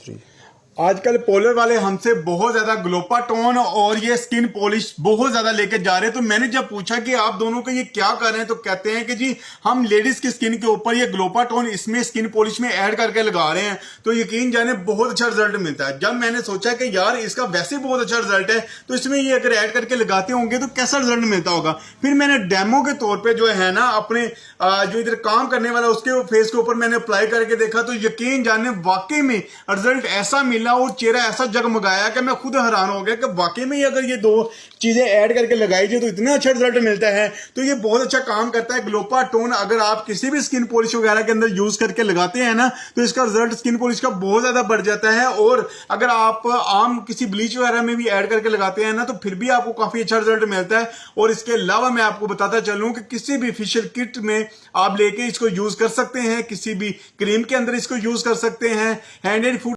जी। आजकल पोलर वाले हमसे बहुत ज्यादा ग्लोपाटोन और ये स्किन पॉलिश बहुत ज्यादा लेके जा रहे हैं। तो मैंने जब पूछा कि आप दोनों को ये क्या कर रहे हैं, तो कहते हैं कि जी हम लेडीज की स्किन के ऊपर ये ग्लोपाटोन इसमें स्किन पॉलिश में ऐड करके लगा रहे हैं। तो यकीन जाने बहुत अच्छा रिजल्ट मिलता है। जब मैंने सोचा कि यार इसका वैसे बहुत अच्छा रिजल्ट है, तो इसमें ये अगर ऐड करके लगाते होंगे तो कैसा रिजल्ट मिलता होगा। फिर मैंने डेमो के तौर पर जो है ना अपने जो इधर काम करने वाला उसके फेस के ऊपर मैंने अप्लाई करके देखा, तो यकीन जाने वाकई में रिजल्ट ऐसा मिला और चेहरा ऐसा जगमगाया कि मैं खुद हैरान हो गया कि वाकई में अगर ये दो चीजें ऐड करके लगाई जाए तो इतना अच्छा रिजल्ट मिलता है। तो ये बहुत अच्छा काम करता है ग्लोपाटोन। अगर आप किसी भी स्किन पॉलिश वगैरह के अंदर यूज करके लगाते हैं ना, तो इसका रिजल्ट स्किन पॉलिश का बहुत ज्यादा बढ़ जाता है। और अगर आप आम किसी ब्लीच वगैरह में भी ऐड करके लगाते हैं ना, तो फिर भी आपको काफी अच्छा रिजल्ट मिलता है। और इसके अलावा मैं आपको बताता चलूं कि किसी भी फेशियल किट में आप लेके इसको यूज कर सकते हैं, किसी भी क्रीम के अंदर इसको यूज कर सकते हैं। Hand and foot